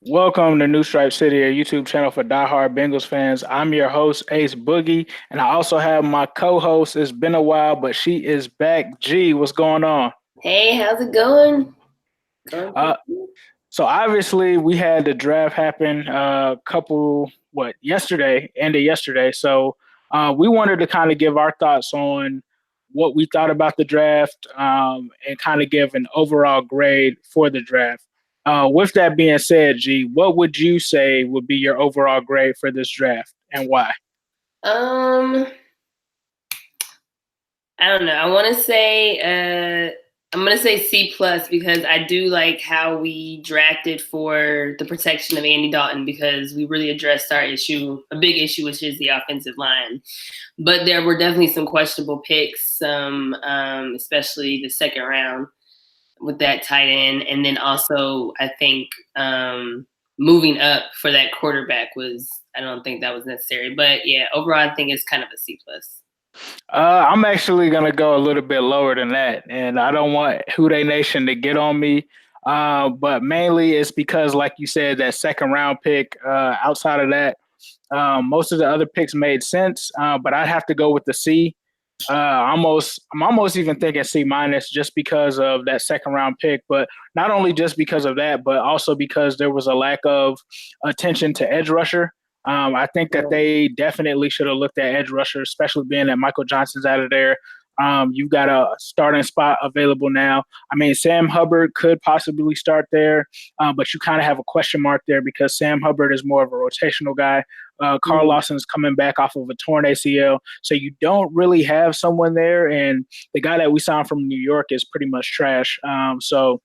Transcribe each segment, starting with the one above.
Welcome to New Stripe City, a YouTube channel for diehard Bengals fans. I'm your host, Ace Boogie, and I also have my co-host. It's been a while, but she is back. G, what's going on? Hey, how's it going? Going Uh, pretty good. so obviously we had the draft happen yesterday, ended yesterday. So we wanted to kind of give our thoughts on what we thought about the draft and kind of give an overall grade for the draft. With that being said, G, what would you say would be your overall grade for this draft and why? Um, I don't know. I'm gonna say C plus because I do like how we drafted for the protection of Andy Dalton because we really addressed our issue, a big issue, which is the offensive line. But there were definitely some questionable picks, especially the second round with that tight end, and then also I think moving up for that quarterback was I don't think that was necessary. But yeah, overall I think it's kind of a C plus. I'm actually gonna go a little bit lower than that, and I don't want Who Dey Nation to get on me. But mainly it's because, like you said, that second round pick. Outside of that, most of the other picks made sense, but I'd have to go with the C. I'm almost even thinking C minus just because of that second round pick, but not only just because of that, but also because there was a lack of attention to edge rusher. I think that they definitely should have looked at edge rusher, especially being that Michael Johnson's out of there. You've got a starting spot available now. I mean, Sam Hubbard could possibly start there, but you kind of have a question mark there because Sam Hubbard is more of a rotational guy. Carl Mm. Lawson's coming back off of a torn ACL, so you don't really have someone there. And the guy that we signed from New York is pretty much trash. So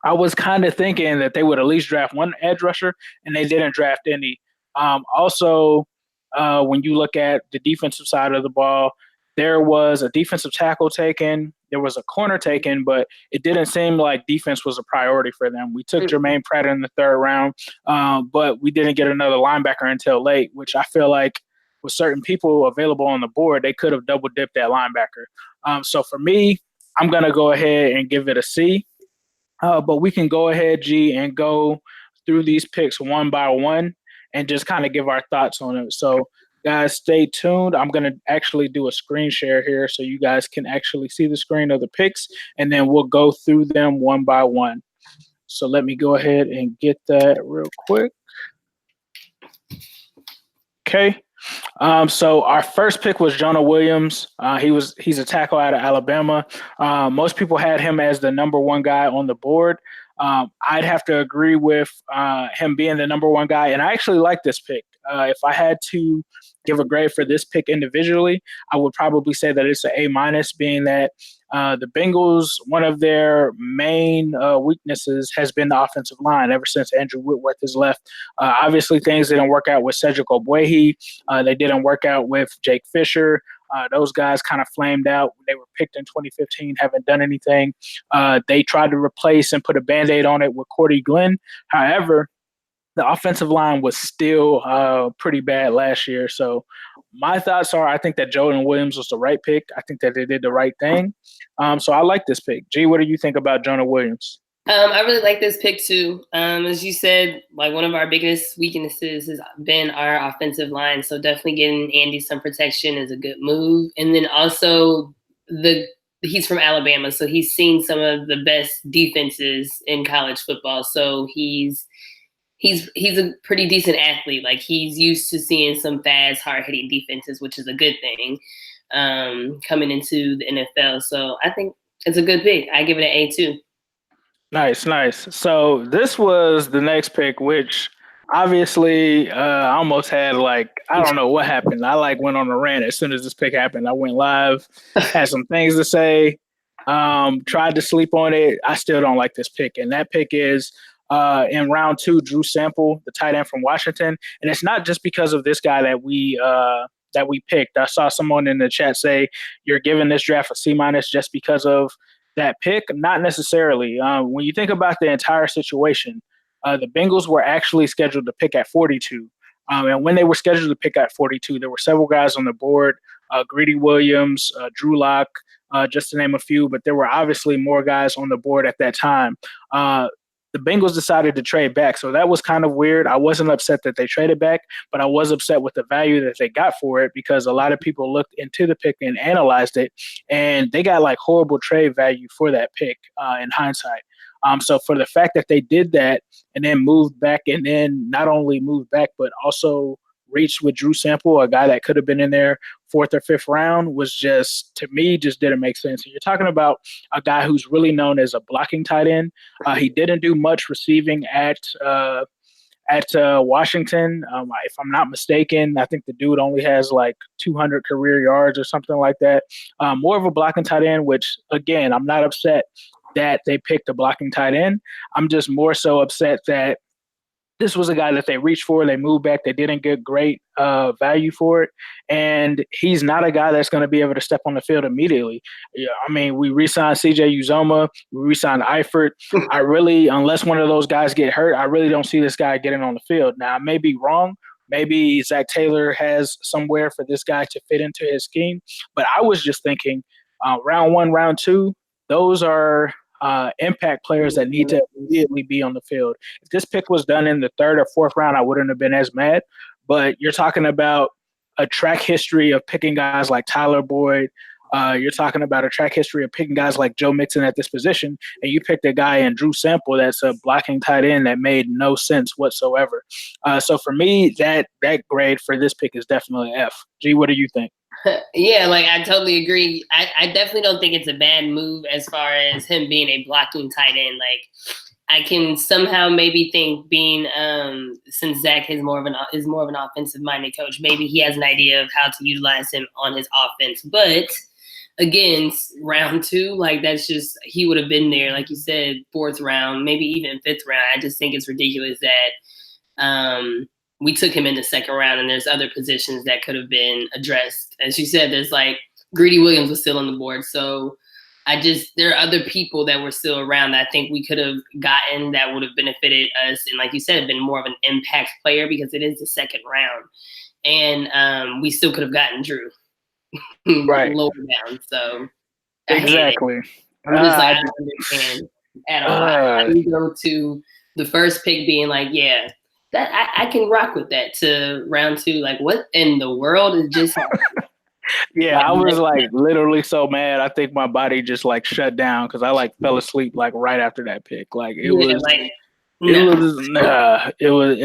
I was kind of thinking that they would at least draft one edge rusher, and they didn't draft any. Also, when you look at the defensive side of the ball, there was a defensive tackle taken, there was a corner taken, but it didn't seem like defense was a priority for them. We took Jermaine Pratt in the third round, but we didn't get another linebacker until late, which I feel like with certain people available on the board, they could have double dipped that linebacker. So for me, I'm going to go ahead and give it a C. But we can go ahead, G, and go through these picks one by one and just kind of give our thoughts on it. So, guys, stay tuned. I'm going to actually do a screen share here so you guys can actually see the screen of the picks, and then we'll go through them one by one. So, let me go ahead and get that real quick. Okay. So our first pick was Jonah Williams. He's a tackle out of Alabama. Most people had him as the number one guy on the board. I'd have to agree with him being the number one guy, and I actually like this pick. If I had to give a grade for this pick individually, I would probably say that it's an A minus, being that the Bengals, one of their main weaknesses has been the offensive line ever since Andrew Whitworth has left. Obviously, things didn't work out with Cedric Ogbuehi. They didn't work out with Jake Fisher. Those guys kind of flamed out. They were picked in 2015, haven't done anything. They tried to replace and put a band aid on it with Cordy Glenn. However, the offensive line was still pretty bad last year. So my thoughts are I think that Jordan Williams was the right pick. I think that they did the right thing. So I like this pick. G, what do you think about Jonah Williams? I really like this pick too. As you said, like one of our biggest weaknesses has been our offensive line. So definitely getting Andy some protection is a good move. And then also he's from Alabama, so he's seen some of the best defenses in college football. So he's a pretty decent athlete. Like he's used to seeing some fast, hard hitting defenses, which is a good thing coming into the NFL. So I think it's a good pick. I give it an A too. Nice, nice. So this was the next pick, which obviously I almost had like I don't know what happened. I like went on a rant as soon as this pick happened. I went live, had some things to say, tried to sleep on it. I still don't like this pick, and that pick is in round two, Drew Sample, the tight end from Washington, and it's not just because of this guy that we picked. I saw someone in the chat say you're giving this draft a C minus just because of that pick. Not necessarily. When you think about the entire situation, the Bengals were actually scheduled to pick at 42. And when they were scheduled to pick at 42, there were several guys on the board, Greedy Williams, Drew Lock, just to name a few, but there were obviously more guys on the board at that time. the Bengals decided to trade back. So that was kind of weird. I wasn't upset that they traded back, but I was upset with the value that they got for it because a lot of people looked into the pick and analyzed it, and they got like horrible trade value for that pick in hindsight. So for the fact that they did that and then moved back and then not only moved back, but also reached with Drew Sample, a guy that could have been in there fourth or fifth round, was just, to me, just didn't make sense. And you're talking about a guy who's really known as a blocking tight end. He didn't do much receiving at Washington. If I'm not mistaken, I think the dude only has like 200 career yards or something like that. More of a blocking tight end, which, again, I'm not upset that they picked a blocking tight end. I'm just more so upset that this was a guy that they reached for. They moved back. They didn't get great value for it. And he's not a guy that's going to be able to step on the field immediately. Yeah, I mean, we re-signed CJ Uzoma. We re-signed Eifert. I really, unless one of those guys get hurt, I really don't see this guy getting on the field. Now, I may be wrong. Maybe Zach Taylor has somewhere for this guy to fit into his scheme. But I was just thinking round one, round two, those are impact players that need to immediately be on the field. If this pick was done in the third or fourth round, I wouldn't have been as mad. But you're talking about a track history of picking guys like Tyler Boyd. You're talking about a track history of picking guys like Joe Mixon at this position, and you picked a guy in Drew Sample that's a blocking tight end that made no sense whatsoever. So for me, that grade for this pick is definitely F. G, what do you think? Yeah, like I totally agree. I definitely don't think it's a bad move as far as him being a blocking tight end. Like I can somehow maybe think being since Zach is more of an offensive minded coach, maybe he has an idea of how to utilize him on his offense. But again, round two, like that's just he would have been there, like you said, fourth round, maybe even fifth round. I just think it's ridiculous that we took him in the second round, and there's other positions that could have been addressed. As you said, there's like Greedy Williams was still on the board. So there are other people that were still around that I think we could have gotten that would have benefited us. And like you said, been more of an impact player because it is the second round. And we still could have gotten Drew right lower down. So exactly. I'm just like, I don't understand at all. I go to the first pick being like, yeah, that I can rock with that, to round two. Like, what in the world is just yeah, I was like literally so mad. I think my body just like shut down because I like fell asleep like right after that pick. Like it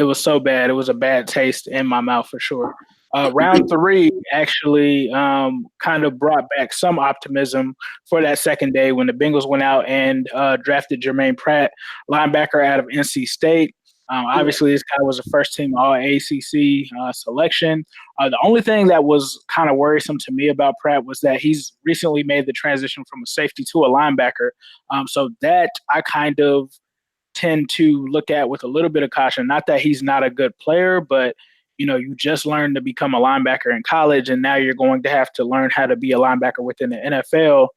was so bad. It was a bad taste in my mouth for sure. Round three actually kind of brought back some optimism for that second day when the Bengals went out and drafted Jermaine Pratt, linebacker out of NC State. Obviously, this guy was a first-team All-ACC selection. The only thing that was kind of worrisome to me about Pratt was that he's recently made the transition from a safety to a linebacker. So that I kind of tend to look at with a little bit of caution. Not that he's not a good player, but you just learned to become a linebacker in college, and now you're going to have to learn how to be a linebacker within the NFL.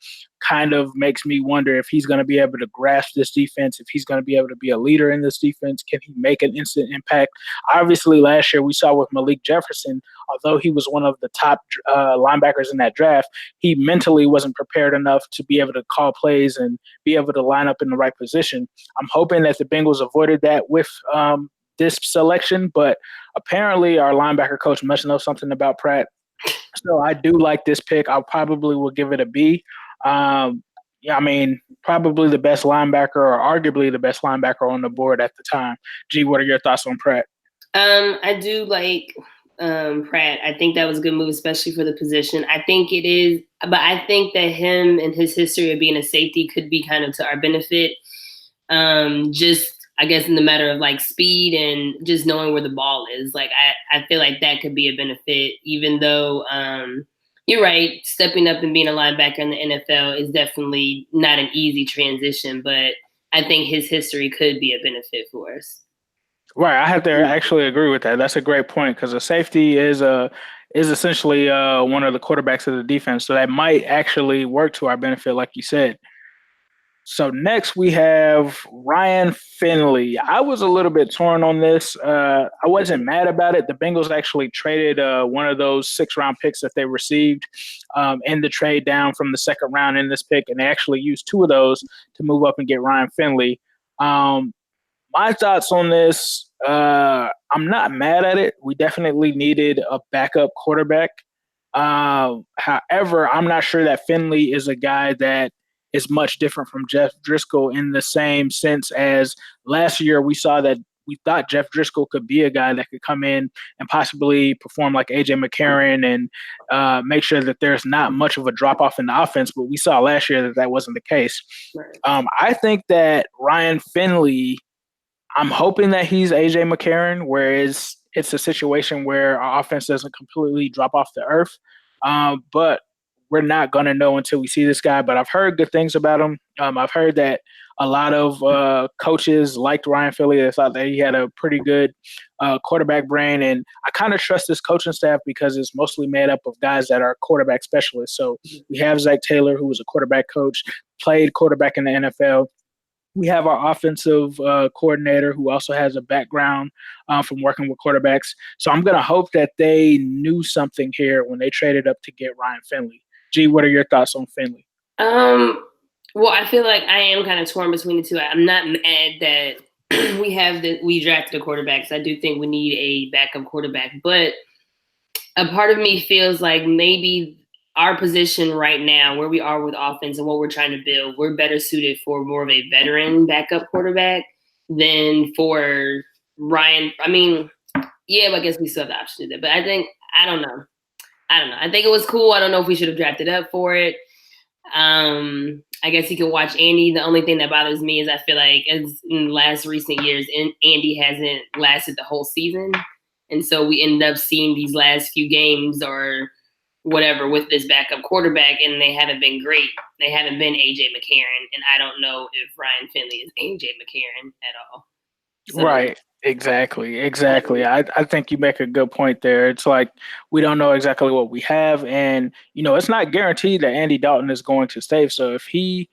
Kind of makes me wonder if he's going to be able to grasp this defense, if he's going to be able to be a leader in this defense. Can he make an instant impact? Obviously, last year we saw with Malik Jefferson, although he was one of the top linebackers in that draft, he mentally wasn't prepared enough to be able to call plays and be able to line up in the right position. I'm hoping that the Bengals avoided that with this selection, but apparently our linebacker coach must know something about Pratt. So I do like this pick. I probably will give it a B. I mean, probably the best linebacker or arguably the best linebacker on the board at the time. G, what are your thoughts on Pratt? I do like Pratt. I think that was a good move, especially for the position. I think it is, but I think that him and his history of being a safety could be kind of to our benefit. Just I guess in the matter of like speed and just knowing where the ball is. Like I feel like that could be a benefit, even though you're right, stepping up and being a linebacker in the NFL is definitely not an easy transition, but I think his history could be a benefit for us. Right, I have to actually agree with that. That's a great point because a safety is essentially one of the quarterbacks of the defense, so that might actually work to our benefit, like you said. So next we have Ryan Finley. I was a little bit torn on this. I wasn't mad about it. The Bengals actually traded one of those 6-round picks that they received in the trade down from the second round in this pick, and they actually used 2 of those to move up and get Ryan Finley. My thoughts on this, I'm not mad at it. We definitely needed a backup quarterback. However, I'm not sure that Finley is a guy that is much different from Jeff Driscoll in the same sense as last year we saw that we thought Jeff Driscoll could be a guy that could come in and possibly perform like AJ McCarron and make sure that there's not much of a drop off in the offense. But we saw last year that that wasn't the case. Right. I think that Ryan Finley, I'm hoping that he's AJ McCarron, whereas it's a situation where our offense doesn't completely drop off the earth. But we're not going to know until we see this guy. But I've heard good things about him. I've heard that a lot of coaches liked Ryan Finley. They thought that he had a pretty good quarterback brain. And I kind of trust this coaching staff because it's mostly made up of guys that are quarterback specialists. So we have Zach Taylor, who was a quarterback coach, played quarterback in the NFL. We have our offensive coordinator who also has a background from working with quarterbacks. So I'm going to hope that they knew something here when they traded up to get Ryan Finley. G, what are your thoughts on Finley? Well, I feel like I am kind of torn between the two. I'm not mad that we drafted a quarterback. So I do think we need a backup quarterback, but a part of me feels like maybe our position right now, where we are with offense and what we're trying to build, we're better suited for more of a veteran backup quarterback than for Ryan. I mean, yeah, but I guess we still have the option to do that. But I don't know. I think it was cool. I don't know if we should have drafted up for it. I guess you can watch Andy. The only thing that bothers me is I feel like as in the last recent years, Andy hasn't lasted the whole season. And so we end up seeing these last few games or whatever with this backup quarterback, and they haven't been great. They haven't been AJ McCarron, and I don't know if Ryan Finley is AJ McCarron at all. So, Right. Exactly. I think you make a good point there. It's like we don't know exactly what we have, and it's not guaranteed that Andy Dalton is going to stay. So if we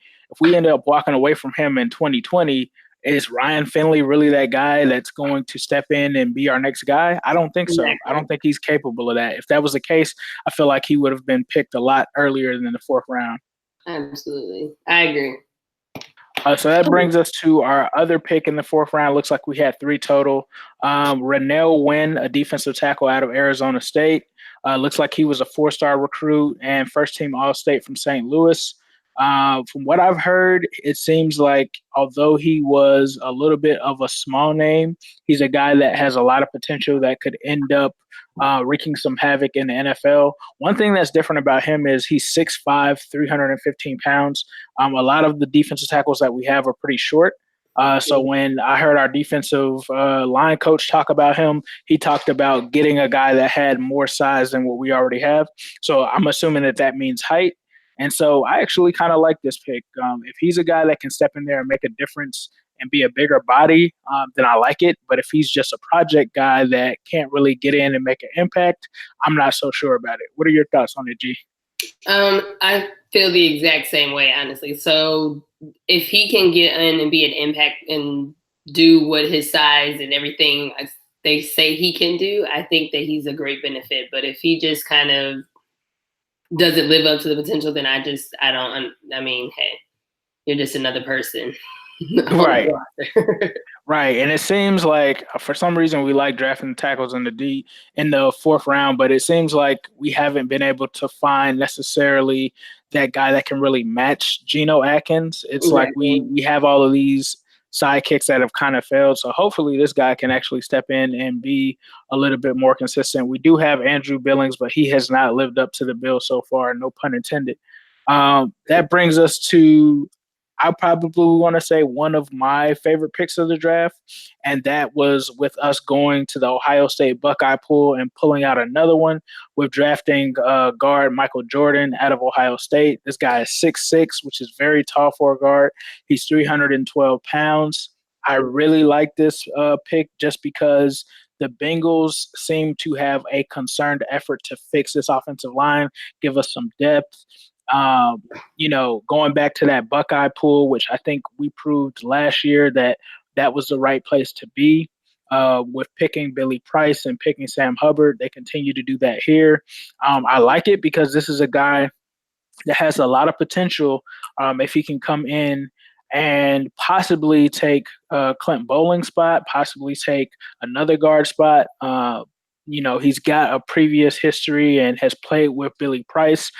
end up walking away from him in 2020, is Ryan Finley really that guy that's going to step in and be our next guy? I don't think so. I don't think he's capable of that. If that was the case, I feel like he would have been picked a lot earlier than the fourth round. Absolutely. I agree. So that brings us to our other pick in the fourth round. Looks like we had three total. Rennell Wren, a defensive tackle out of Arizona State. Looks like he was a four-star recruit and first-team All-State from St. Louis. From what I've heard, it seems like although he was a little bit of a small name, he's a guy that has a lot of potential that could end up wreaking some havoc in the NFL. One thing that's different about him is he's 6'5", 315 pounds. A lot of the defensive tackles that we have are pretty short. So when I heard our defensive line coach talk about him, he talked about getting a guy that had more size than what we already have. So I'm assuming that that means height. And so I actually kind of like this pick. If he's a guy that can step in there and make a difference and be a bigger body, then I like it. But if he's just a project guy that can't really get in and make an impact, I'm not so sure about it. What are your thoughts on it, G? I feel the exact same way, honestly. So if he can get in and be an impact and do what his size and everything they say he can do, I think that he's a great benefit. But if he just kind of doesn't live up to the potential, then I mean, hey, you're just another person. Right. Right. And it seems like for some reason we like drafting tackles in the fourth round, but it seems like we haven't been able to find necessarily that guy that can really match Geno Atkins. It's like we have all of these sidekicks that have kind of failed. So hopefully this guy can actually step in and be a little bit more consistent. We do have Andrew Billings, but he has not lived up to the bill so far, no pun intended. That brings us to, I probably want to say, one of my favorite picks of the draft, and that was with us going to the Ohio State Buckeye pool and pulling out another one with drafting guard Michael Jordan out of Ohio State. This guy is 6'6", which is very tall for a guard. He's 312 pounds. I really like this pick just because the Bengals seem to have a concerted effort to fix this offensive line, give us some depth. Going back to that Buckeye pool, which I think we proved last year that was the right place to be with picking Billy Price and picking Sam Hubbard. They continue to do that here. I like it because this is a guy that has a lot of potential if he can come in and possibly take Clint Bowling's spot, possibly take another guard spot. He's got a previous history and has played with Billy Price.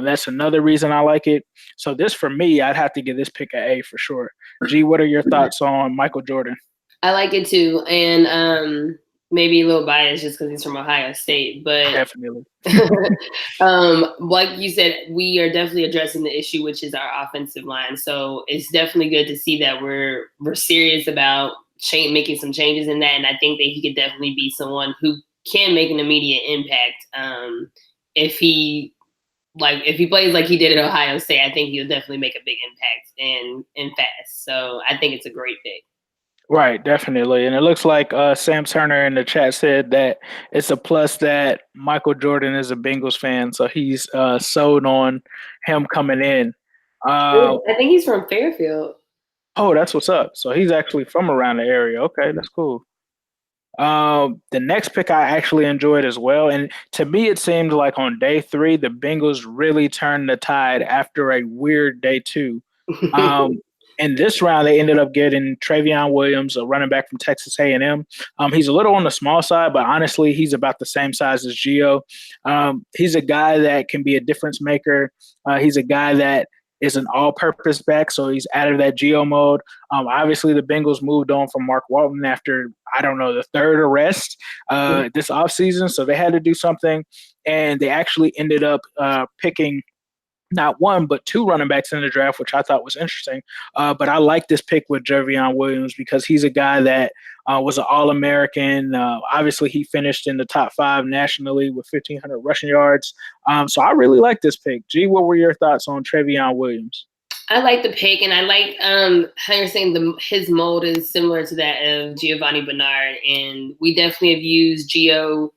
That's another reason I like it. So this, for me, I'd have to give this pick an A for sure. G, what are your thoughts on Michael Jordan? I like it too, and maybe a little biased just because he's from Ohio State, but Definitely. like you said, we are definitely addressing the issue, which is our offensive line. So it's definitely good to see that we're serious about making some changes in that, and I think that he could definitely be someone who can make an immediate impact. If he plays like he did at Ohio State, I think he'll definitely make a big impact and fast. So I think it's a great pick. Right, definitely. And it looks like Sam Turner in the chat said that it's a plus that Michael Jordan is a Bengals fan, so he's sold on him coming in. I think he's from Fairfield. Oh, that's what's up. So he's actually from around the area. Okay, that's cool. The next pick I actually enjoyed as well. And to me, it seemed like on day 3, the Bengals really turned the tide after a weird day 2. In this round, they ended up getting Travion Williams, a running back from Texas A&M. He's a little on the small side, but honestly, he's about the same size as Gio. He's a guy that can be a difference maker. He's a guy that is an all-purpose back, so he's out of that Geo mode. Obviously, the Bengals moved on from Mark Walton after, I don't know, the 3rd arrest this offseason, so they had to do something, and they actually ended up picking not one, but 2 running backs in the draft, which I thought was interesting. But I like this pick with Jervion Williams because he's a guy that was an All-American. Obviously, he finished in the top 5 nationally with 1,500 rushing yards. So I really like this pick. G, what were your thoughts on Travion Williams? I like the pick, and I like how you're saying his mold is similar to that of Giovanni Bernard. And we definitely have used Gio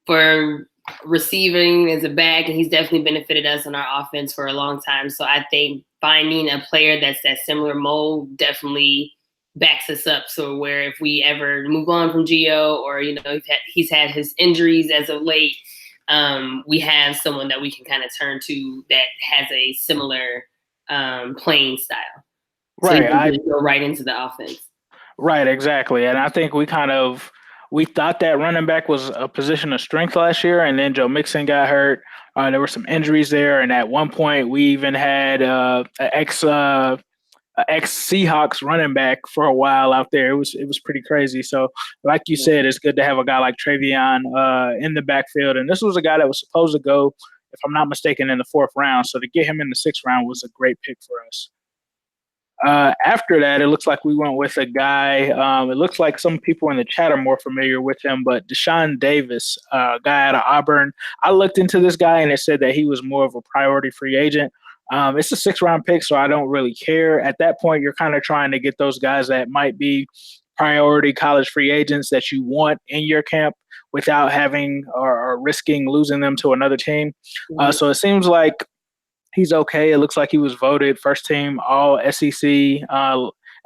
for receiving as a back, and he's definitely benefited us on our offense for a long time. So I think finding a player that's that similar mold definitely backs us up. So where if we ever move on from Gio, or he's had his injuries as of late, we have someone that we can kind of turn to that has a similar playing style. So right, you can just go right into the offense. Right, exactly, and I think we thought that running back was a position of strength last year, and then Joe Mixon got hurt. There were some injuries there, and at one point we even had an ex Seahawks running back for a while out there. It was pretty crazy. So, like you said, it's good to have a guy like Travion in the backfield, and this was a guy that was supposed to go, if I'm not mistaken, in the 4th round. So to get him in the 6th round was a great pick for us. After that, it looks like we went with a guy. It looks like some people in the chat are more familiar with him, but Deshaun Davis, a guy out of Auburn. I looked into this guy, and it said that he was more of a priority free agent. It's a 6th round pick, so I don't really care. At that point, you're kind of trying to get those guys that might be priority college free agents that you want in your camp without having or risking losing them to another team. So it seems like he's okay. It looks like he was voted first team All SEC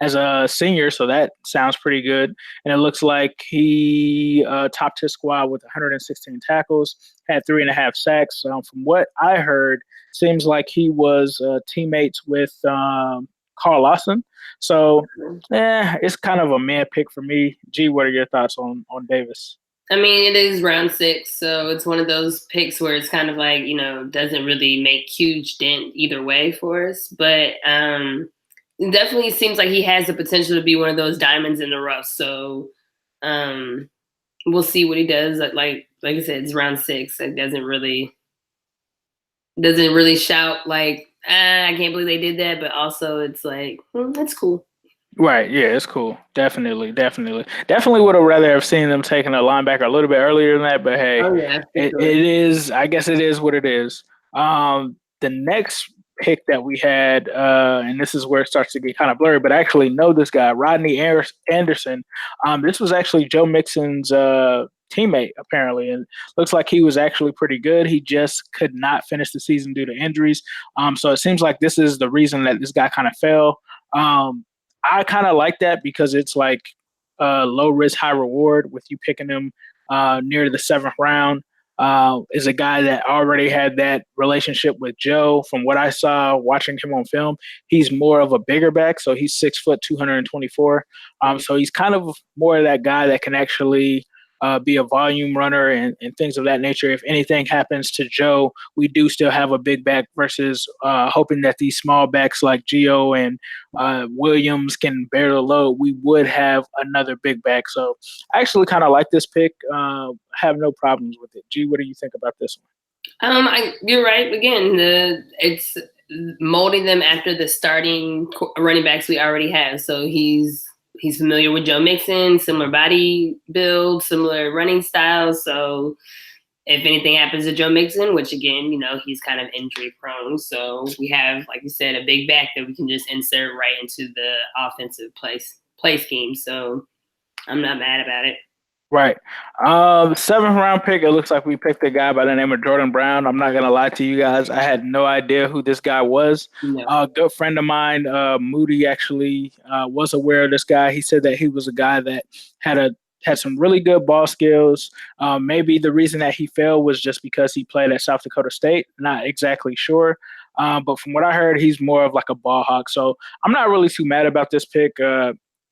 as a senior, so that sounds pretty good. And it looks like he topped his squad with 116 tackles, had 3.5 sacks. From what I heard, seems like he was teammates with Carl Lawson. So, it's kind of a man pick for me. G, what are your thoughts on Davis? I mean, it is round 6, so it's one of those picks where it's kind of like, doesn't really make huge dent either way for us. But it definitely seems like he has the potential to be one of those diamonds in the rough. So we'll see what he does. Like I said, it's round 6. It doesn't really shout like, I can't believe they did that. But also it's like, that's cool. Right, yeah, it's cool. Definitely would have rather have seen them taking a linebacker a little bit earlier than that, but hey, it is, I guess it is what it is. The next pick that we had, and this is where it starts to get kind of blurry, but I actually know this guy, Rodney Anderson. This was actually Joe Mixon's teammate, apparently, and looks like he was actually pretty good. He just could not finish the season due to injuries. So it seems like this is the reason that this guy kind of fell. I kind of like that because it's like low risk, high reward with you picking him near the 7th round. is a guy that already had that relationship with Joe. From what I saw watching him on film, he's more of a bigger back, so he's 6 foot, 224. So he's kind of more of that guy that can actually be a volume runner and things of that nature. If anything happens to Joe, we do still have a big back versus hoping that these small backs like Gio and Williams can bear the load. We would have another big back. So I actually kind of like this pick. Have no problems with it. G, what do you think about this one? You're right. Again, it's molding them after the starting running backs we already have. So he's familiar with Joe Mixon, similar body build, similar running style. So if anything happens to Joe Mixon, which again, he's kind of injury prone. So we have, like you said, a big back that we can just insert right into the offensive play scheme. So I'm not mad about it. Right. Seventh round pick, it looks like we picked a guy by the name of Jordan Brown. I'm not going to lie to you guys. I had no idea who this guy was. No. A good friend of mine, Moody, actually was aware of this guy. He said that he was a guy that had some really good ball skills. Maybe the reason that he failed was just because he played at South Dakota State. Not exactly sure. But from what I heard, he's more of like a ball hawk. So I'm not really too mad about this pick.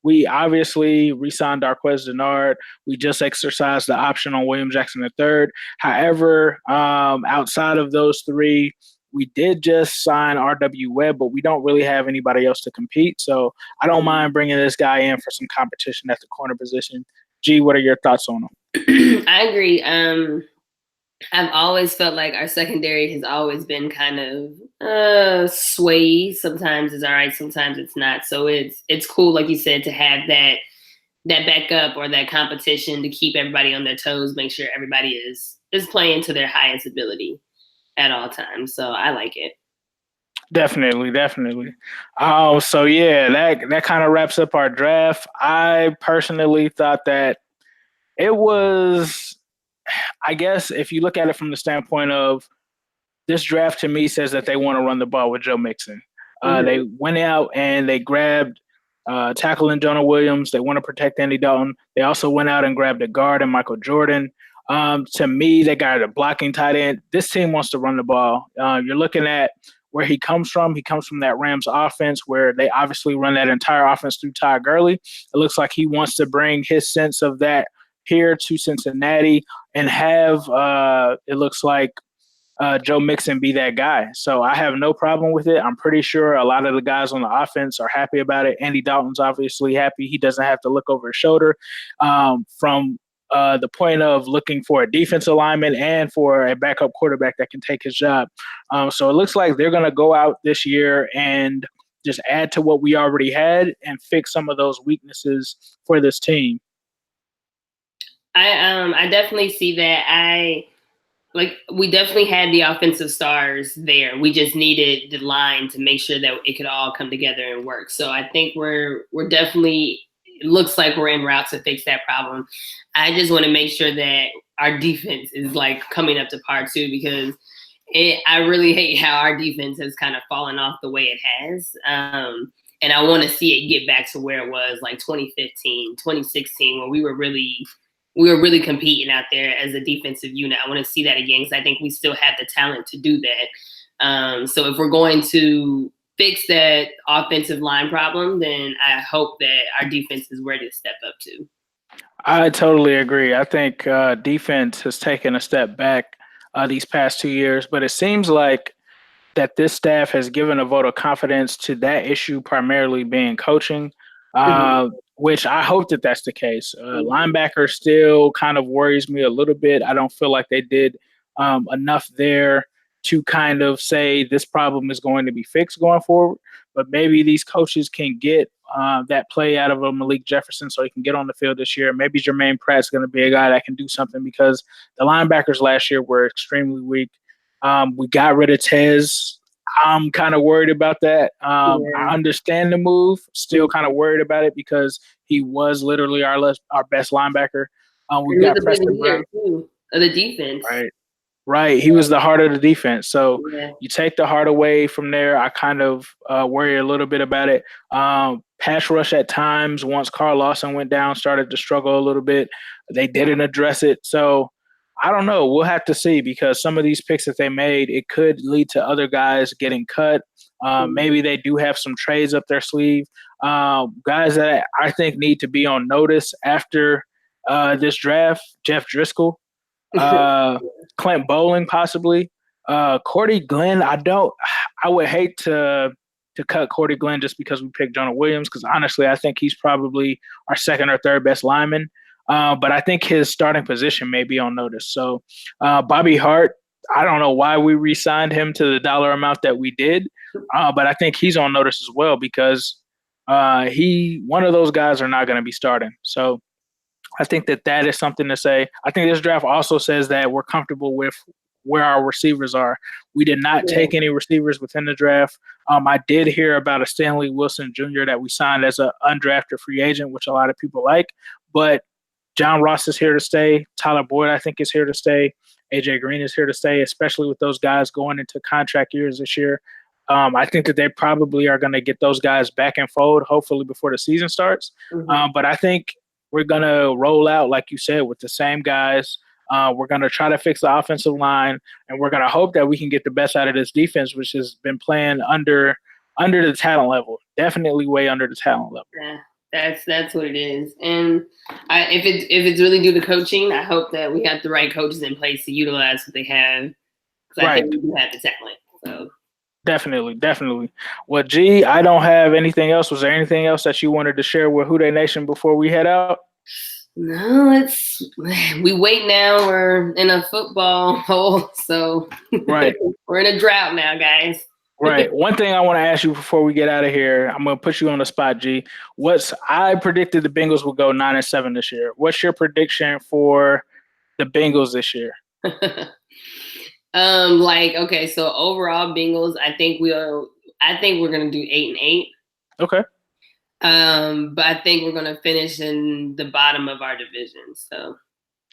We obviously re-signed Darqueze Dennard. We just exercised the option on William Jackson III. However, outside of those three, we did just sign R.W. Webb, but we don't really have anybody else to compete. So I don't mind bringing this guy in for some competition at the corner position. G, what are your thoughts on him? I agree. I've always felt like our secondary has always been kind of sway. Sometimes it's all right, sometimes it's not. So it's cool, like you said, to have that backup or that competition to keep everybody on their toes, make sure everybody is playing to their highest ability at all times. So I like it. Definitely. So yeah, that kind of wraps up our draft. I personally thought that it was, I guess if you look at it from the standpoint of this draft, to me says that they want to run the ball with Joe Mixon. They went out and they grabbed tackle in Jonah Williams. They want to protect Andy Dalton. They also went out and grabbed a guard in Michael Jordan. To me, they got a blocking tight end. This team wants to run the ball. You're looking at where he comes from. He comes from that Rams offense where they obviously run that entire offense through Todd Gurley. It looks like he wants to bring his sense of that here to Cincinnati and have, it looks like, Joe Mixon be that guy. So I have no problem with it. I'm pretty sure a lot of the guys on the offense are happy about it. Andy Dalton's obviously happy. He doesn't have to look over his shoulder. From the point of looking for a defensive lineman and for a backup quarterback that can take his job. So it looks like they're going to go out this year and just add to what we already had and fix some of those weaknesses for this team. I definitely see that. We definitely had the offensive stars there. We just needed the line to make sure that it could all come together and work. So I think we're definitely, it looks like we're en route to fix that problem. I just want to make sure that our defense is like coming up to par too, because I really hate how our defense has kind of fallen off the way it has. And I want to see it get back to where it was like 2015, 2016, when we were really competing out there as a defensive unit. I want to see that again because I think we still have the talent to do that. So if we're going to fix that offensive line problem, then I hope that our defense is ready to step up too. I totally agree. I think defense has taken a step back these past 2 years, but it seems like that this staff has given a vote of confidence to that issue, primarily being coaching. Which I hope that that's the case. Linebacker still kind of worries me a little bit. I don't feel like they did enough there to kind of say this problem is going to be fixed going forward. But maybe these coaches can get that play out of a Malik Jefferson so he can get on the field this year. Maybe Jermaine Pratt's going to be a guy that can do something because the linebackers last year were extremely weak. We got rid of Tez. I'm kind of worried about that. I understand the move. Still kind of worried about it because he was literally our best linebacker. We got Preston Brown too, of the defense. Right. He was the heart of the defense. So you take the heart away from there. I kind of worry a little bit about it. Pass rush at times, once Carl Lawson went down, started to struggle a little bit. They didn't address it. So I don't know. We'll have to see because some of these picks that they made, it could lead to other guys getting cut. Maybe they do have some trades up their sleeve. Guys that I think need to be on notice after this draft: Jeff Driscoll, Clint Bowling, possibly. Cordy Glenn. I would hate to cut Cordy Glenn just because we picked Jonah Williams, because honestly, I think he's probably our second or third best lineman. But I think his starting position may be on notice. So Bobby Hart, I don't know why we re-signed him to the dollar amount that we did, but I think he's on notice as well because one of those guys are not going to be starting. So I think that is something to say. I think this draft also says that we're comfortable with where our receivers are. We did not take any receivers within the draft. I did hear about a Stanley Wilson Jr. that we signed as an undrafted free agent, which a lot of people like. But John Ross is here to stay. Tyler Boyd, I think, is here to stay. AJ Green is here to stay, especially with those guys going into contract years this year. I think that they probably are going to get those guys back in fold, hopefully before the season starts. But I think we're going to roll out, like you said, with the same guys. We're going to try to fix the offensive line, and we're going to hope that we can get the best out of this defense, which has been playing under the talent level, definitely way under the talent level. Yeah, that's what it is. And if it's really due to coaching, I hope that we have the right coaches in place to utilize what they have. Because I think we do have the talent. So. Definitely. Well, G, I don't have anything else. Was there anything else that you wanted to share with Who Dey Nation before we head out? No, we wait now. We're in a football hole, so right. We're in a drought now, guys. Right. One thing I want to ask you before we get out of here, I'm going to put you on the spot, G. I predicted the Bengals would go 9-7 this year. What's your prediction for the Bengals this year? Okay, so overall Bengals, I think we're gonna do 8-8. Okay. But I think we're gonna finish in the bottom of our division. So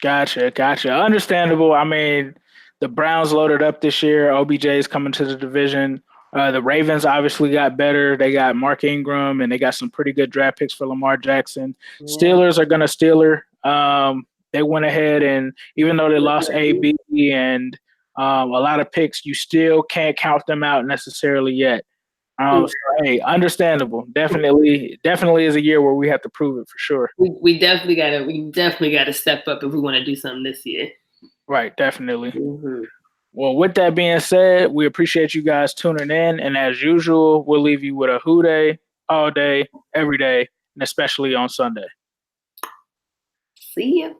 Gotcha. Understandable. I mean, the Browns loaded up this year. OBJ is coming to the division. The Ravens obviously got better. They got Mark Ingram, and they got some pretty good draft picks for Lamar Jackson. Yeah. Steelers are going to Steeler. They went ahead, and even though they lost AB and a lot of picks, you still can't count them out necessarily yet. So, hey, understandable. Definitely is a year where we have to prove it for sure. We definitely gotta step up if we want to do something this year. Right, definitely. Mm-hmm. Well, with that being said, we appreciate you guys tuning in, and as usual, we'll leave you with a Who Dey all day, every day, and especially on Sunday. See ya.